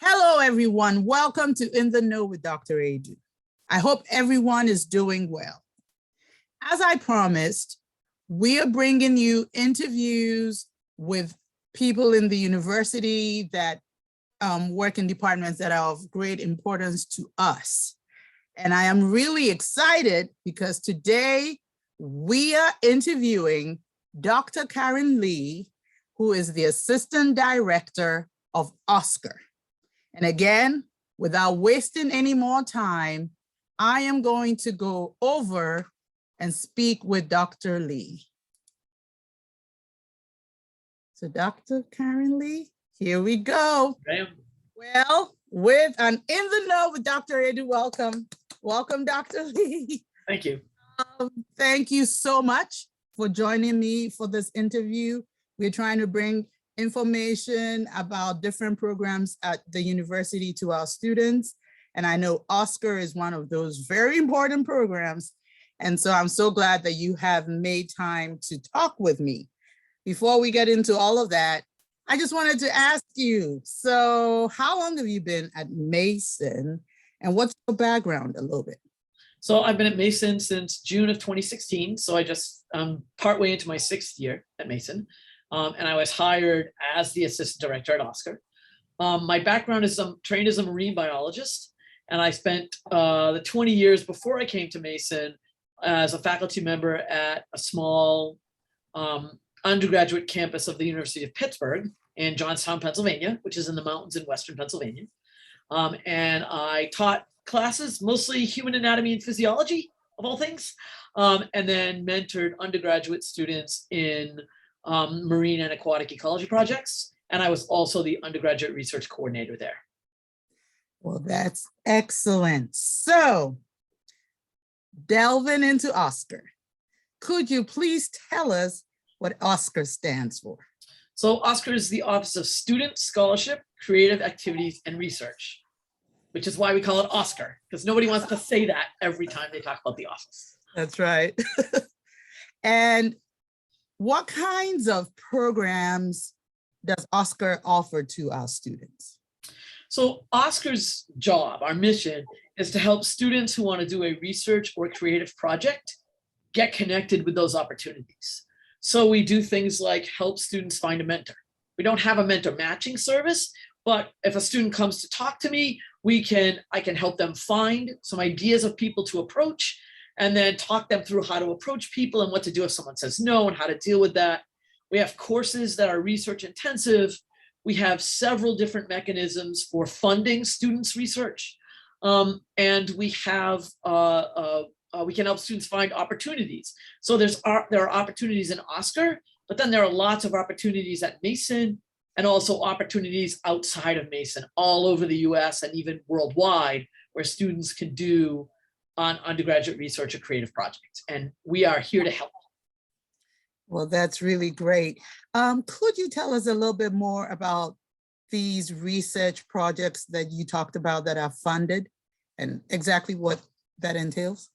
Hello, everyone. Welcome to In the Know with Dr. Aidoo. I hope everyone is doing well. As I promised, we are bringing you interviews with people in the university that work in departments that are of great importance to us. And I am really excited because today we are interviewing Dr. Karen Lee, who is the Assistant Director of OSCAR. And again, without wasting any more time, I am going to go over and speak with Dr. Lee. So Dr. Karen Lee, here we go. Bam. Well, with an In the Know with Dr. Aidoo, welcome. Welcome, Dr. Lee. Thank you. Thank you so much for joining me for this interview. We're trying to bring information about different programs at the university to our students. And I know OSCAR is one of those very important programs. And so I'm so glad that you have made time to talk with me. Before we get into all of that, I just wanted to ask you, so how long have you been at Mason and what's your background a little bit? So I've been at Mason since June of 2016. So I just partway into my 6th year at Mason. And I was hired as the assistant director at OSCAR. My background is I'm trained as a marine biologist, and I spent the 20 years before I came to Mason as a faculty member at a small undergraduate campus of the University of Pittsburgh in Johnstown, Pennsylvania, which is in the mountains in Western Pennsylvania. And I taught classes, mostly human anatomy and physiology, of all things, and then mentored undergraduate students in marine and aquatic ecology projects. And I was also the undergraduate research coordinator there. Well, that's excellent. So delving into OSCAR, could you please tell us what OSCAR stands for? So OSCAR is the Office of Student Scholarship, Creative Activities, and Research, which is why we call it OSCAR, because nobody wants to say that every time they talk about the office. That's right. And what kinds of programs does OSCAR offer to our students? So OSCAR's job, our mission, is to help students who want to do a research or creative project get connected with those opportunities. So we do things like help students find a mentor. We don't have a mentor matching service, but if a student comes to talk to me, I can help them find some ideas of people to approach, and then talk them through how to approach people and what to do if someone says no and how to deal with that. We have courses that are research intensive. We have several different mechanisms for funding students' research. And we have, we can help students find opportunities. So there are opportunities in OSCAR, but then there are lots of opportunities at Mason and also opportunities outside of Mason, all over the US and even worldwide, where students can do on undergraduate research or creative projects. And we are here to help. Well, that's really great. Could you tell us a little bit more about these research projects that you talked about that are funded and exactly what that entails?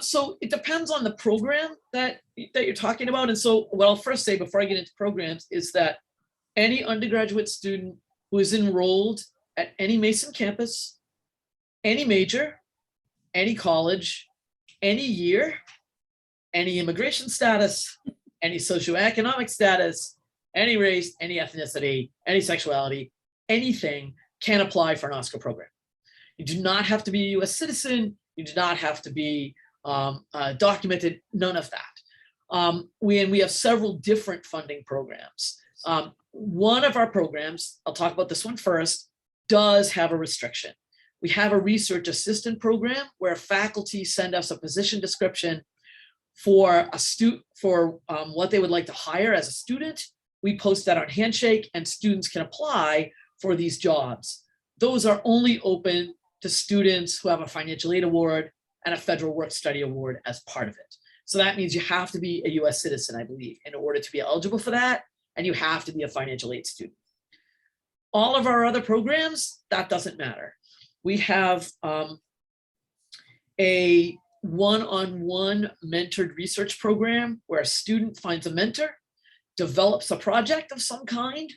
So it depends on the program that you're talking about. And so what I'll first say before I get into programs is that any undergraduate student who is enrolled at any Mason campus, any major, any college, any year, any immigration status, any socioeconomic status, any race, any ethnicity, any sexuality, anything can apply for an OSCAR program. You do not have to be a US citizen. You do not have to be documented, none of that. We have several different funding programs. One of our programs, I'll talk about this one first, does have a restriction. We have a research assistant program where faculty send us a position description for what they would like to hire as a student. We post that on Handshake and students can apply for these jobs. Those are only open to students who have a financial aid award and a federal work study award as part of it. So that means you have to be a US citizen, I believe, in order to be eligible for that, and you have to be a financial aid student. All of our other programs, that doesn't matter. We have a one-on-one mentored research program where a student finds a mentor, develops a project of some kind.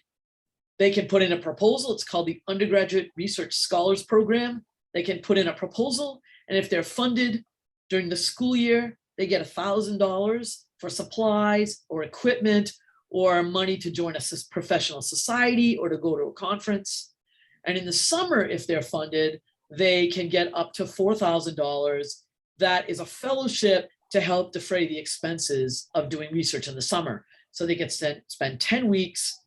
they can put in a proposal. It's called the Undergraduate Research Scholars Program. They can put in a proposal, and if they're funded during the school year, they get $1,000 for supplies or equipment or money to join a professional society or to go to a conference. And in the summer, if they're funded, they can get up to $4,000. That is a fellowship to help defray the expenses of doing research in the summer. So they can spend 10 weeks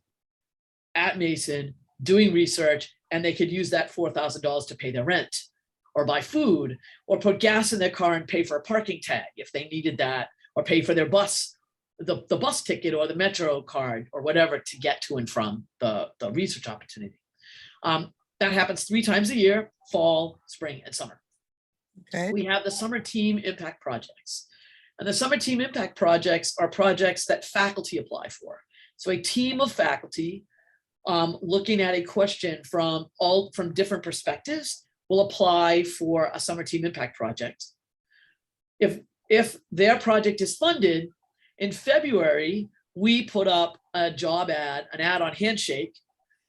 at Mason doing research, and they could use that $4,000 to pay their rent or buy food or put gas in their car and pay for a parking tag if they needed that, or pay for their bus, the bus ticket or the Metro card or whatever to get to and from the research opportunity. That happens 3 times a year, fall, spring, and summer. Okay. We have the summer team impact projects. And the summer team impact projects are projects that faculty apply for. So a team of faculty looking at a question from different perspectives will apply for a summer team impact project. If their project is funded, in February, we put up a job ad, an ad on Handshake,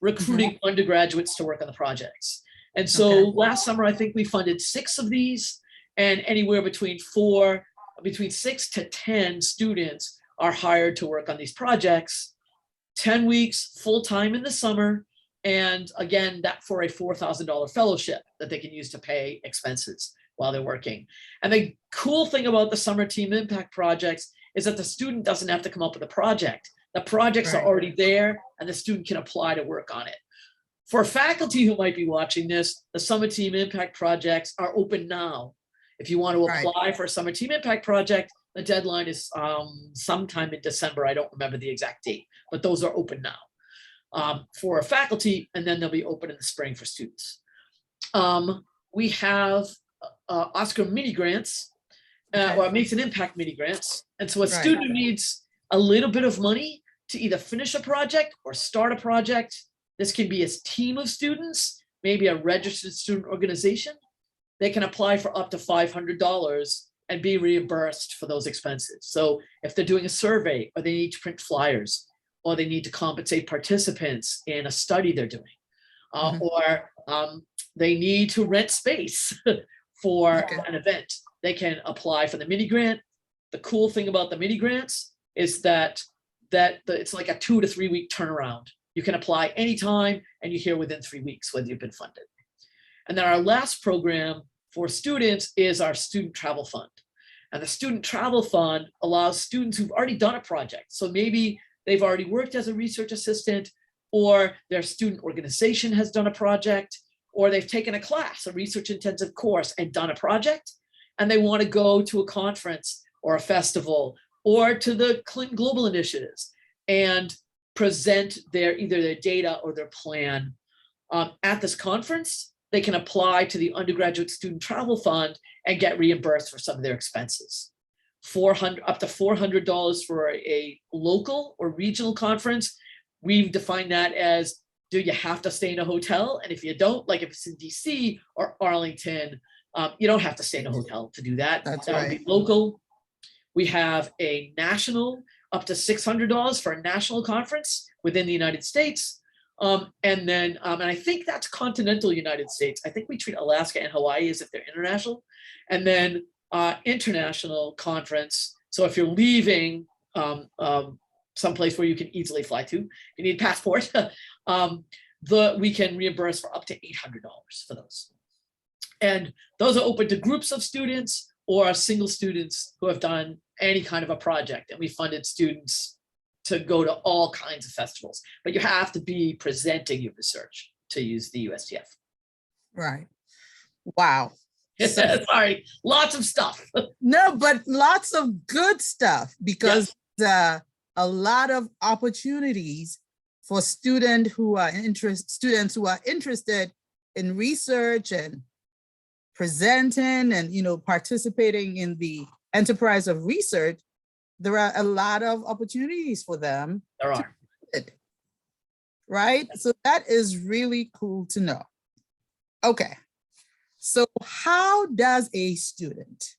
recruiting undergraduates to work on the projects. And so last summer, I think we funded 6 of these, and anywhere between 6 to 10 students are hired to work on these projects, 10 weeks full-time in the summer. And again, that for a $4,000 fellowship that they can use to pay expenses while they're working. And the cool thing about the summer team impact projects is that the student doesn't have to come up with a project. The projects are already there and the student can apply to work on it. For faculty who might be watching this, the summer team impact projects are open now. If you want to apply for a summer team impact project, the deadline is sometime in December. I don't remember the exact date, but those are open now for faculty, and then they'll be open in the spring for students. We have Oscar mini grants or Mason Impact mini grants. And so a student who needs a little bit of money to either finish a project or start a project, this can be a team of students, maybe a registered student organization. They can apply for up to $500 and be reimbursed for those expenses. So if they're doing a survey, or they need to print flyers, or they need to compensate participants in a study they're doing, or they need to rent space for an event, they can apply for the mini grant. The cool thing about the mini grants is that it's like a 2 to 3 week turnaround. You can apply anytime and you hear within 3 weeks whether you've been funded. And then our last program for students is our student travel fund. And the student travel fund allows students who've already done a project. So maybe they've already worked as a research assistant, or their student organization has done a project, or they've taken a class, a research intensive course, and done a project, and they want to go to a conference or a festival or to the Clinton Global Initiatives and present either their data or their plan at this conference. They can apply to the undergraduate student travel fund and get reimbursed for some of their expenses. Up to $400 for a local or regional conference. We've defined that as, do you have to stay in a hotel? And if you don't, like if it's in DC or Arlington, you don't have to stay in a hotel to do that. That would be local. We have a national, up to $600 for a national conference within the United States. And I think that's continental United States. I think we treat Alaska and Hawaii as if they're international. And then international conference. So if you're leaving someplace where you can easily fly to, you need a passport, we can reimburse for up to $800 for those. And those are open to groups of students or single students who have done any kind of a project. And we funded students to go to all kinds of festivals, but you have to be presenting your research to use the USTF. Right. Wow. Sorry, lots of stuff. No, but lots of good stuff, because a lot of opportunities for students who are interested in research and presenting and participating in the enterprise of research. There are a lot of opportunities for them. There are. Right? So that is really cool to know. Okay. So how does a student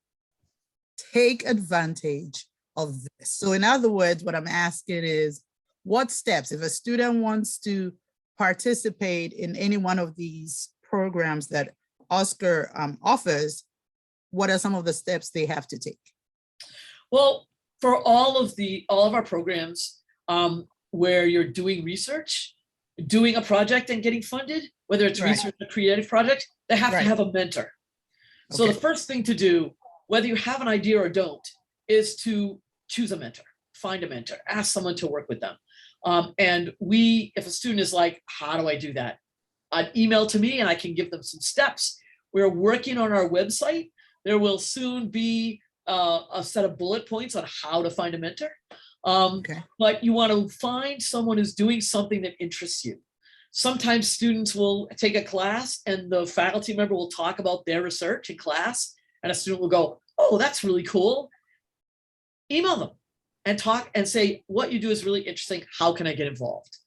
take advantage of this? So in other words, what I'm asking is, what steps, if a student wants to participate in any one of these programs that Oscar offers, what are some of the steps they have to take? Well, for all of our programs where you're doing research, doing a project and getting funded, whether it's Right. research or creative project, they have to Right. have a mentor. So Okay. the first thing to do, whether you have an idea or don't, is to choose a mentor, find a mentor, ask someone to work with them. And if a student is like, how do I do that? An email to me and I can give them some steps. We're working on our website. There will soon be a set of bullet points on how to find a mentor. Okay. But you want to find someone who's doing something that interests you. Sometimes students will take a class and the faculty member will talk about their research in class, and a student will go, oh, that's really cool. Email them and talk and say, what you do is really interesting. How can I get involved?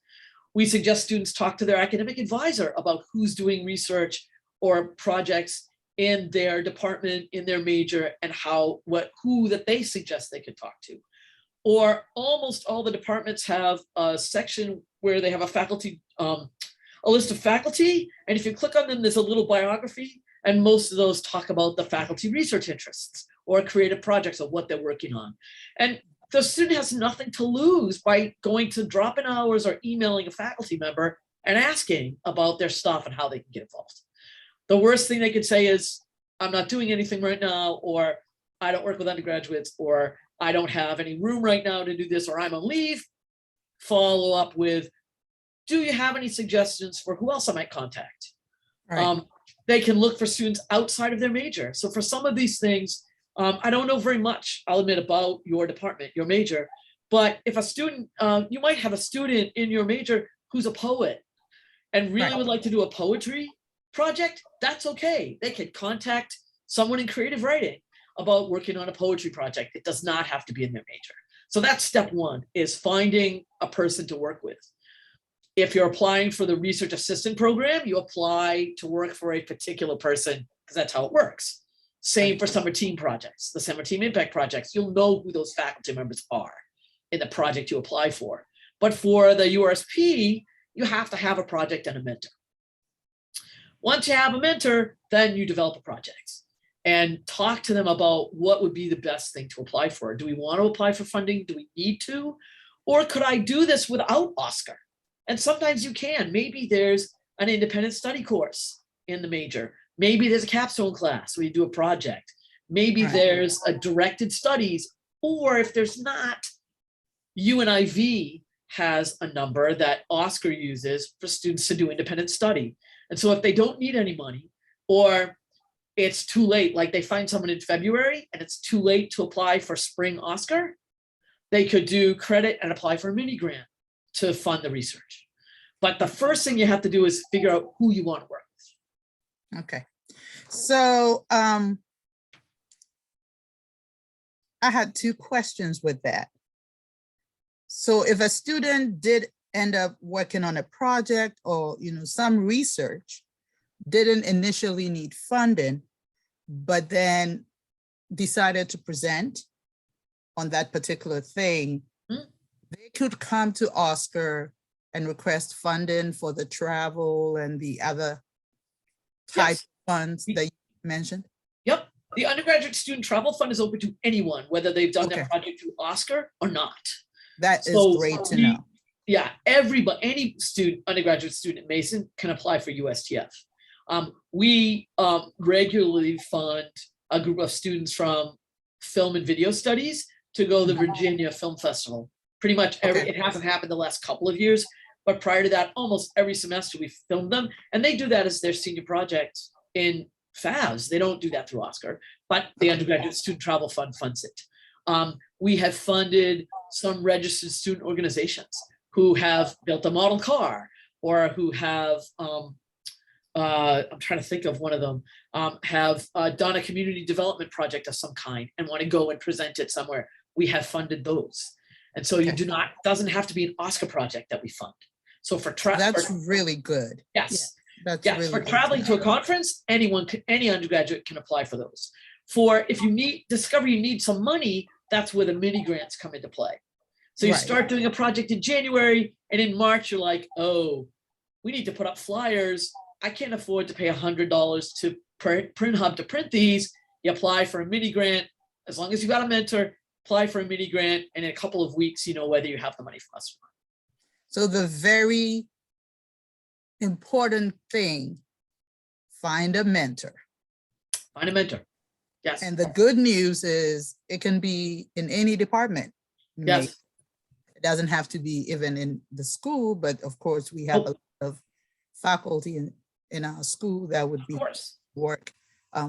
We suggest students talk to their academic advisor about who's doing research or projects in their department, in their major, and who that they suggest they could talk to. Or almost all the departments have a section where they have a list of faculty. And if you click on them, there's a little biography. And most of those talk about the faculty research interests or creative projects of what they're working on. And the student has nothing to lose by going to drop-in hours or emailing a faculty member and asking about their stuff and how they can get involved. The worst thing they could say is, I'm not doing anything right now, or I don't work with undergraduates, or I don't have any room right now to do this, or I'm on leave. Follow up with, do you have any suggestions for who else I might contact? Right. They can look for students outside of their major. So for some of these things, I don't know very much, I'll admit, about your department, your major, but if a student, you might have a student in your major who's a poet and really would like to do a poetry project, that's okay. They could contact someone in creative writing about working on a poetry project. It does not have to be in their major. So that's step one, is finding a person to work with. If you're applying for the research assistant program, you apply to work for a particular person because that's how it works. Same for summer team projects, the summer team impact projects. You'll know who those faculty members are in the project you apply for. But for the URSP, you have to have a project and a mentor. Once you have a mentor, then you develop a project and talk to them about what would be the best thing to apply for. Do we want to apply for funding? Do we need to? Or could I do this without Oscar? And sometimes you can. Maybe there's an independent study course in the major. Maybe there's a capstone class where you do a project. Maybe there's a directed studies, or if there's not, UNIV has a number that Oscar uses for students to do independent study. And so if they don't need any money, or it's too late, like they find someone in February and it's too late to apply for spring Oscar, they could do credit and apply for a mini grant to fund the research. But the first thing you have to do is figure out who you want to work with. Okay. So I had two questions with that. So if a student did end up working on a project or, some research, didn't initially need funding, but then decided to present on that particular thing, they could come to Oscar and request funding for the travel and the other type funds that you mentioned? Yep. The undergraduate student travel fund is open to anyone, whether they've done their project through Oscar or not. That is great to know. Yeah, everybody, any student, undergraduate student at Mason can apply for USTF. We regularly fund a group of students from film and video studies to go to the Virginia Film Festival. Pretty much it hasn't happened the last couple of years, but prior to that, almost every semester we filmed them, and they do that as their senior project in FAS. They don't do that through Oscar, but the undergraduate student travel fund funds it. We have funded some registered student organizations who have built a model car, or who have, I'm trying to think of one of them, have done a community development project of some kind and want to go and present it somewhere. We have funded those. And so you doesn't have to be an Oscar project that we fund. So for that's really good. Yes. Yeah, that's really for traveling to a conference, any undergraduate can apply for those. For if you discover you need some money, that's where the mini grants come into play. So you start doing a project in January, and in March you're like, oh, we need to put up flyers. I can't afford to pay $100 to Print Hub to print these. You apply for a mini grant. As long as you got a mentor, apply for a mini grant, and in a couple of weeks, you know whether you have the money from us or not. So the very important thing, find a mentor. Find a mentor. Yes. And the good news is it can be in any department. Yes. It doesn't have to be even in the school, but of course we have a lot of faculty in our school that would be work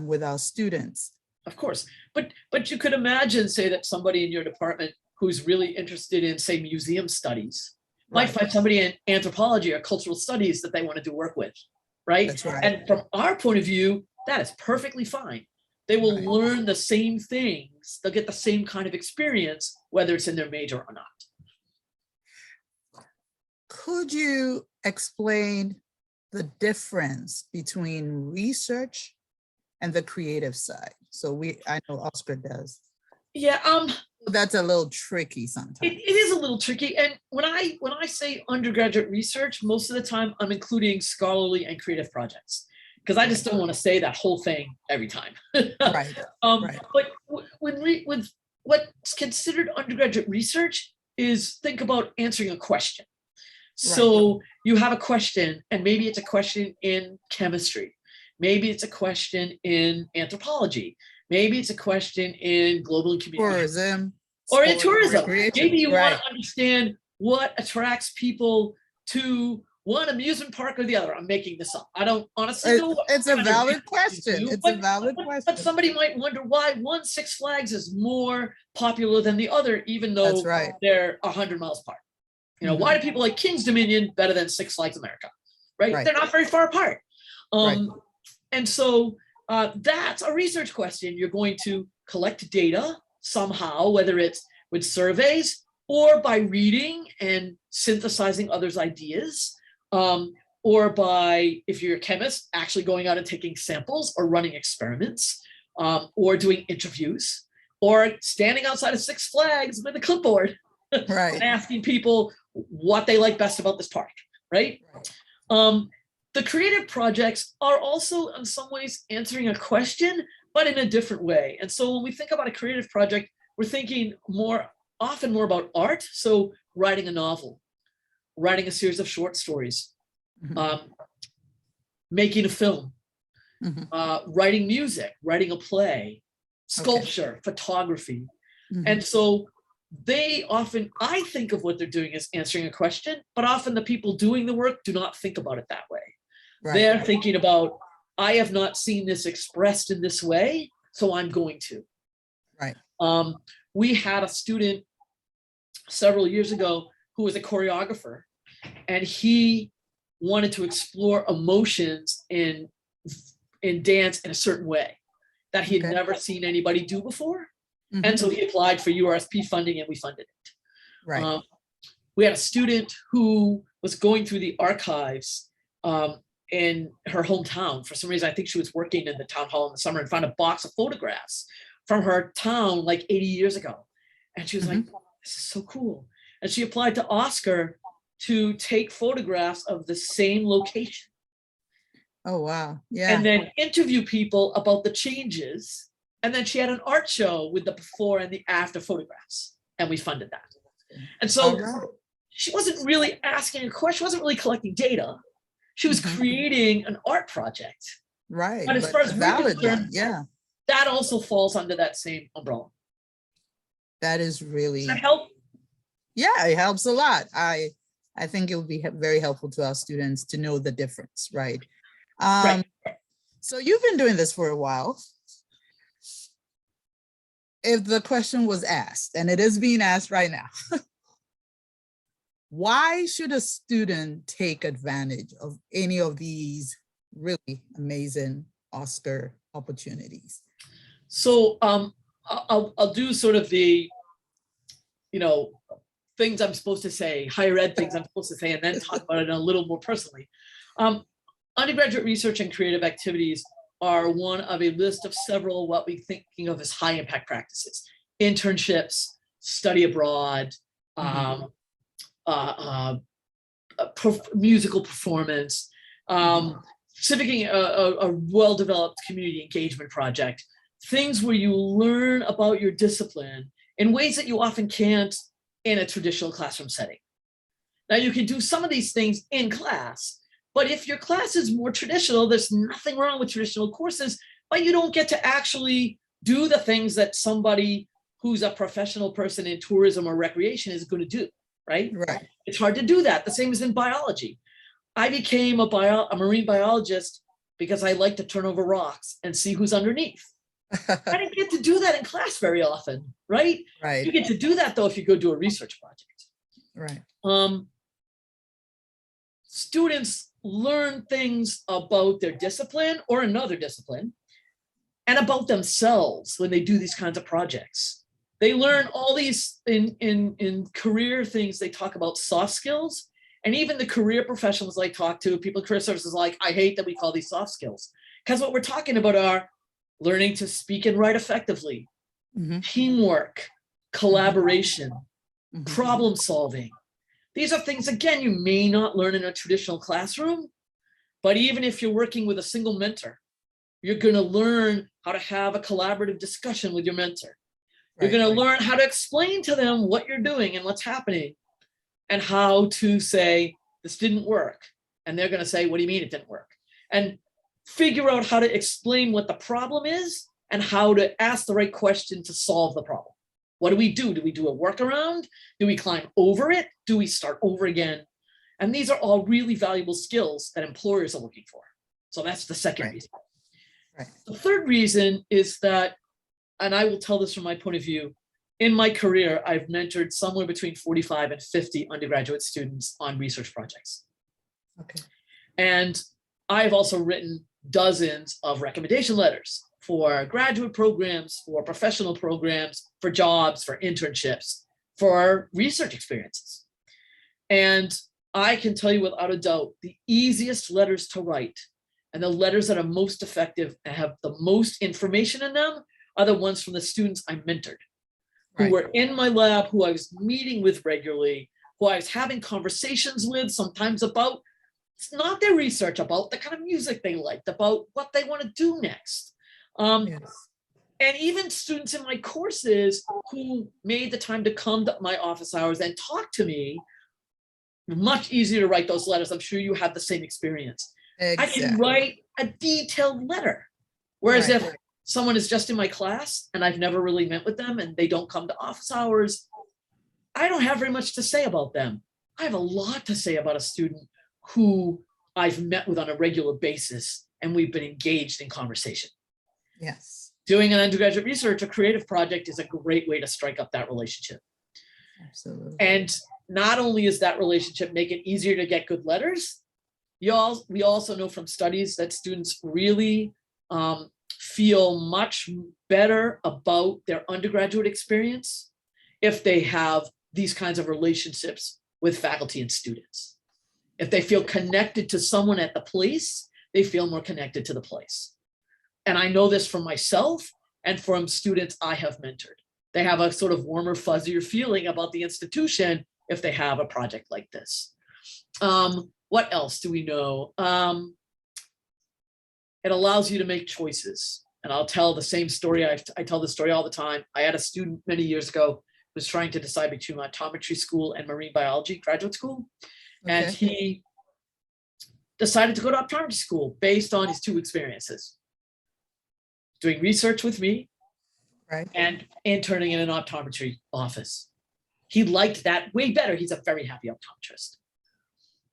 with our students. Of course, but you could imagine, say, that somebody in your department who's really interested in, say, museum studies might find somebody in anthropology or cultural studies that they want to do work with, right? That's right. And from our point of view, that is perfectly fine. They will learn the same things. They'll get the same kind of experience, whether it's in their major or not. Could you explain the difference between research and the creative side? So I know Oscar does. Yeah, that's a little tricky sometimes. It is a little tricky. And when I say undergraduate research, most of the time I'm including scholarly and creative projects, because I just don't want to say that whole thing every time. Right. But with what's considered undergraduate research is, think about answering a question. So you have a question, and maybe it's a question in chemistry. Maybe it's a question in anthropology. Maybe it's a question in global communication. Or in tourism. Maybe you want to understand what attracts people to one amusement park or the other. I'm making this up. I don't honestly know. It's a valid question. It's a valid question. But somebody might wonder why one Six Flags is more popular than the other, even though they're 100 miles apart. You know, why do people like King's Dominion better than Six Flags America? Right? They're not very far apart. And so that's a research question. You're going to collect data somehow, whether it's with surveys or by reading and synthesizing others' ideas, or by, if you're a chemist, actually going out and taking samples or running experiments, or doing interviews, or standing outside of Six Flags with a clipboard and asking people what they like best about this park, right? The creative projects are also in some ways answering a question, but in a different way. And so when we think about a creative project, we're thinking often more about art. So writing a novel, writing a series of short stories, making a film, writing music, writing a play, sculpture, photography. And so I think of what they're doing as answering a question, but often the people doing the work do not think about it that way. They're thinking about, I have not seen this expressed in this way, so I'm going to. We had a student several years ago who was a choreographer, and he wanted to explore emotions in dance in a certain way that he had never seen anybody do before. And so he applied for URSP funding, and we funded it. We had a student who was going through the archives in her hometown. For some reason, I think she was working in the town hall in the summer and found a box of photographs from her town like 80 years ago. And she was like, this is so cool. And she applied to Oscar to take photographs of the same location. Oh, wow. Yeah. And then interview people about the changes. And then she had an art show with the before and the after photographs. And we funded that. And so she wasn't really asking a question. She wasn't really collecting data. She was creating an art project. But as far as valid, that also falls under that same umbrella. That is really. Does that help? Yeah, it helps a lot. I think it would be very helpful to our students to know the difference, right? So you've been doing this for a while. If the question was asked, and it is being asked right now, why should a student take advantage of any of these really amazing Oscar opportunities? So I'll do sort of the, things I'm supposed to say, higher ed things I'm supposed to say, and then talk about it a little more personally. Undergraduate research and creative activities are one of a list of several what we're thinking of as high impact practices: internships, study abroad, musical performance, civic, a well-developed community engagement project, things where you learn about your discipline in ways that you often can't in a traditional classroom setting. Now, you can do some of these things in class, but if your class is more traditional, there's nothing wrong with traditional courses, but you don't get to actually do the things that somebody who's a professional person in tourism or recreation is going to do, right? Right. It's hard to do that. The same as in biology. I became a marine biologist because I like to turn over rocks and see who's underneath. I didn't get to do that in class very often, right? Right. You get to do that though if you go do a research project. Right. Students learn things about their discipline or another discipline and about themselves when they do these kinds of projects. They learn all these in career things. They talk about soft skills, and even the career professionals I talk to, people in career services, like, I hate that we call these soft skills, because what we're talking about are learning to speak and write effectively, teamwork, collaboration, problem solving. These are things, again, you may not learn in a traditional classroom, but even if you're working with a single mentor, you're going to learn how to have a collaborative discussion with your mentor. You're going to learn how to explain to them what you're doing and what's happening, and how to say, this didn't work. And they're going to say, what do you mean it didn't work? And figure out how to explain what the problem is and how to ask the right question to solve the problem. What do we do? Do we do a workaround? Do we climb over it? Do we start over again? And these are all really valuable skills that employers are looking for. So that's the second reason. Right. The third reason is that, and I will tell this from my point of view, in my career, I've mentored somewhere between 45 and 50 undergraduate students on research projects. Okay. And I've also written dozens of recommendation letters for graduate programs, for professional programs, for jobs, for internships, for research experiences. And I can tell you without a doubt, the easiest letters to write and the letters that are most effective and have the most information in them are the ones from the students I mentored, who were in my lab, who I was meeting with regularly, who I was having conversations with, sometimes about, it's not their research, about the kind of music they liked, about what they want to do next. And even students in my courses who made the time to come to my office hours and talk to me, much easier to write those letters. I'm sure you have the same experience. Exactly. I can write a detailed letter. Whereas if someone is just in my class and I've never really met with them and they don't come to office hours, I don't have very much to say about them. I have a lot to say about a student who I've met with on a regular basis and we've been engaged in conversation. Yes. Doing an undergraduate research or creative project is a great way to strike up that relationship. Absolutely. And not only is that relationship make it easier to get good letters, we also know from studies that students really feel much better about their undergraduate experience if they have these kinds of relationships with faculty and students. If they feel connected to someone at the place, they feel more connected to the place. And I know this from myself and from students I have mentored. They have a sort of warmer, fuzzier feeling about the institution if they have a project like this. What else do we know? It allows you to make choices. And I'll tell the same story. I tell this story all the time. I had a student many years ago who was trying to decide between optometry school and marine biology graduate school. And he decided to go to optometry school based on his two experiences: doing research with me and interning in an optometry office. He liked that way better. He's a very happy optometrist.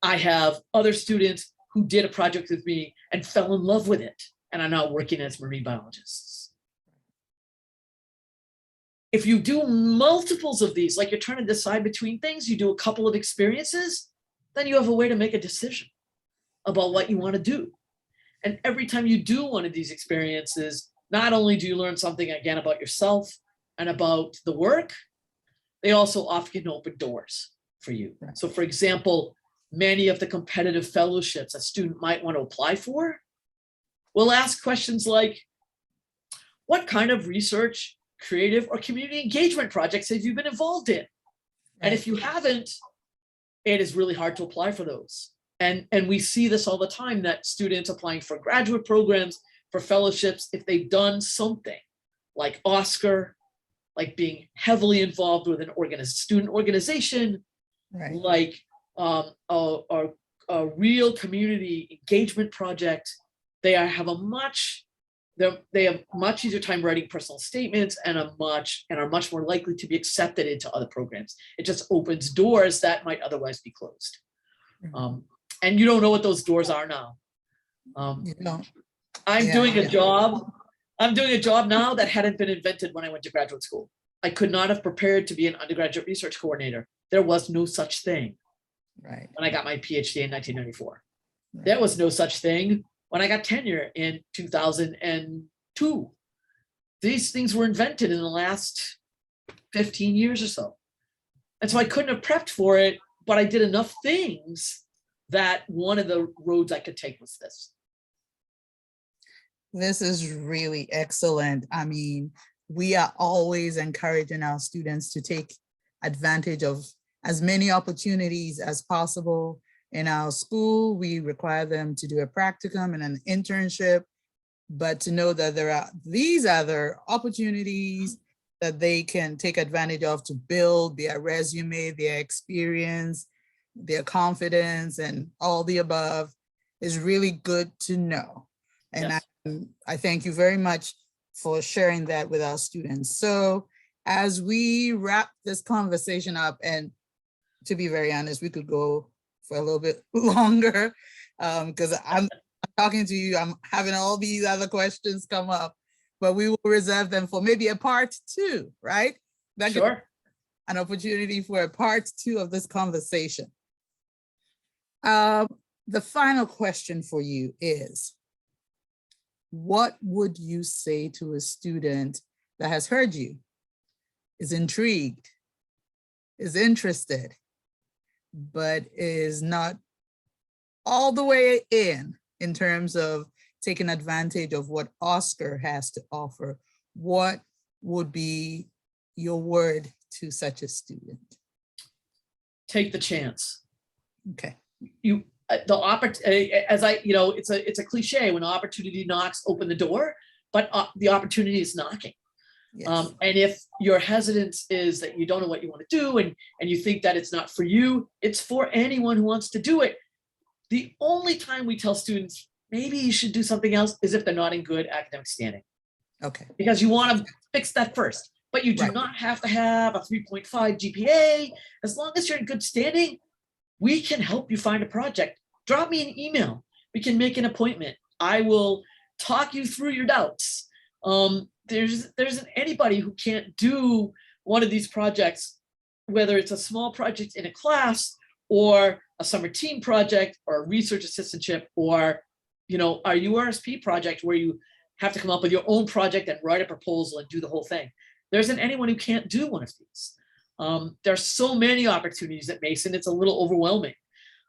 I have other students who did a project with me and fell in love with it and are now working as marine biologists. If you do multiples of these, like you're trying to decide between things, you do a couple of experiences, then you have a way to make a decision about what you want to do. And every time you do one of these experiences, not only do you learn something again about yourself and about the work, they also often can open doors for you. So for example, many of the competitive fellowships a student might want to apply for will ask questions like, what kind of research, creative, or community engagement projects have you been involved in? And if you haven't, it is really hard to apply for those. And we see this all the time, that students applying for graduate programs, for fellowships, if they've done something like Oscar, like being heavily involved with an student organization, Right. like a real community engagement project, they have a much easier time writing personal statements and are much more likely to be accepted into other programs. It just opens doors that might otherwise be closed. And you don't know what those doors are now. You know, I'm doing a job now that hadn't been invented when I went to graduate school. I could not have prepared to be an undergraduate research coordinator. There was no such thing. Right. When I got my PhD in 1994. Right. There was no such thing when I got tenure in 2002. These things were invented in the last 15 years or so. And so I couldn't have prepped for it, but I did enough things that one of the roads I could take was this. This is really excellent. I mean, we are always encouraging our students to take advantage of as many opportunities as possible. In our school, we require them to do a practicum and an internship, but to know that there are these other opportunities that they can take advantage of to build their resume, their experience, their confidence, and all the above is really good to know. And Yes. I thank you very much for sharing that with our students. So as we wrap this conversation up, and to be very honest, we could go for a little bit longer because I'm talking to you, I'm having all these other questions come up, but we will reserve them for maybe a part 2, right? That could be Sure. an opportunity for a part 2 of this conversation. The final question for you is, what would you say to a student that has heard you, is intrigued, is interested, but is not all the way in terms of taking advantage of what Oscar has to offer? What would be your word to such a student? Take the chance. Okay. The opportunity, as I, it's a cliche, when opportunity knocks, open the door, but the opportunity is knocking. Yes. And if your hesitance is that you don't know what you want to do and you think that it's not for you, it's for anyone who wants to do it. The only time we tell students, maybe you should do something else, is if they're not in good academic standing. Okay. Because you want to fix that first, but you do Right. not have to have a 3.5 GPA. As long as you're in good standing, we can help you find a project. Drop me an email. We can make an appointment. I will talk you through your doubts. There isn't anybody who can't do one of these projects, whether it's a small project in a class or a summer team project or a research assistantship or, our URSP project where you have to come up with your own project and write a proposal and do the whole thing. There isn't anyone who can't do one of these. There's so many opportunities at Mason, it's a little overwhelming.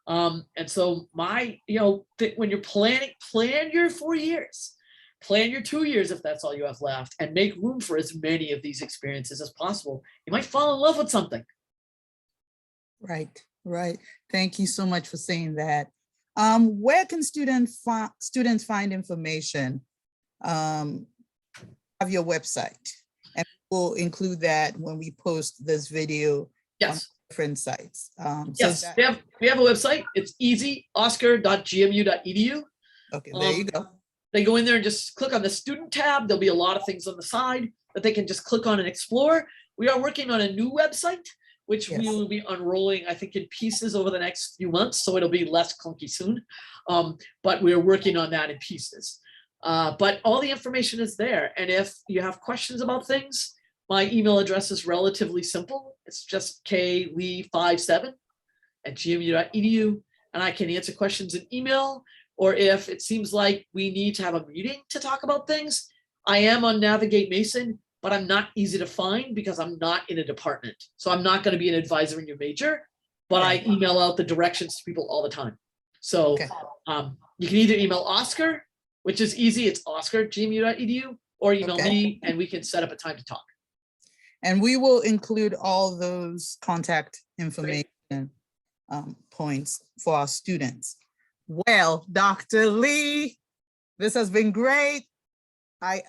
And so when you're planning, plan your 4 years, plan your 2 years if that's all you have left, and make room for as many of these experiences as possible. You might fall in love with something. Right, right. Thank you so much for saying that. Where can students find information? Of your website, and we'll include that when we post this video. Yes. On different sites. Yes, we have a website. It's easy, oscar.gmu.edu. Okay, there you go. They go in there and just click on the student tab. There'll be a lot of things on the side that they can just click on and explore. We are working on a new website, which we will be unrolling, I think, in pieces over the next few months. So it'll be less clunky soon. But we're working on that in pieces. But all the information is there. And if you have questions about things, my email address is relatively simple. It's just klee57@gmu.edu. And I can answer questions in email. Or if it seems like we need to have a meeting to talk about things, I am on Navigate Mason, but I'm not easy to find because I'm not in a department. So I'm not going to be an advisor in your major, but I email out the directions to people all the time. So you can either email Oscar, which is easy, it's oscar@gmu.edu, or email me and we can set up a time to talk. And we will include all those contact information points for our students. Well, Dr. Lee, this has been great. I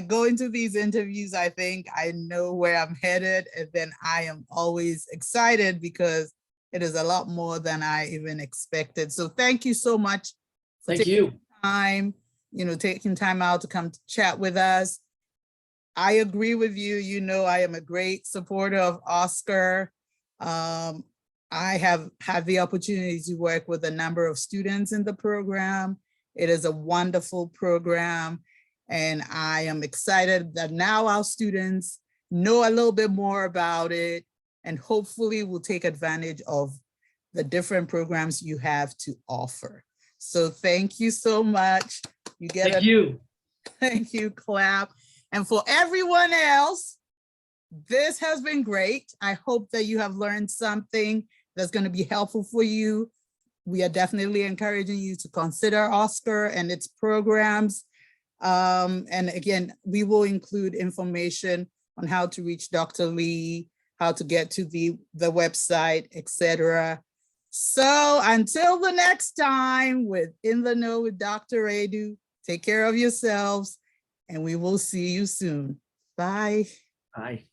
go into these interviews, I think I know where I'm headed, and then I am always excited because it is a lot more than I even expected. So thank you so much for Thank you. time, taking time out to come to chat with us. I agree with you. I am a great supporter of Oscar. I have had the opportunity to work with a number of students in the program. It is a wonderful program. And I am excited that now our students know a little bit more about it, and hopefully will take advantage of the different programs you have to offer. So thank you so much. You get Thank you. Thank you, clap. And for everyone else, this has been great. I hope that you have learned something that's going to be helpful for you. We are definitely encouraging you to consider Oscar and its programs. And again, we will include information on how to reach Dr. Lee, how to get to the website, etc. So until the next time with In the Know with Dr. Aidoo, take care of yourselves, and we will see you soon. Bye. Bye.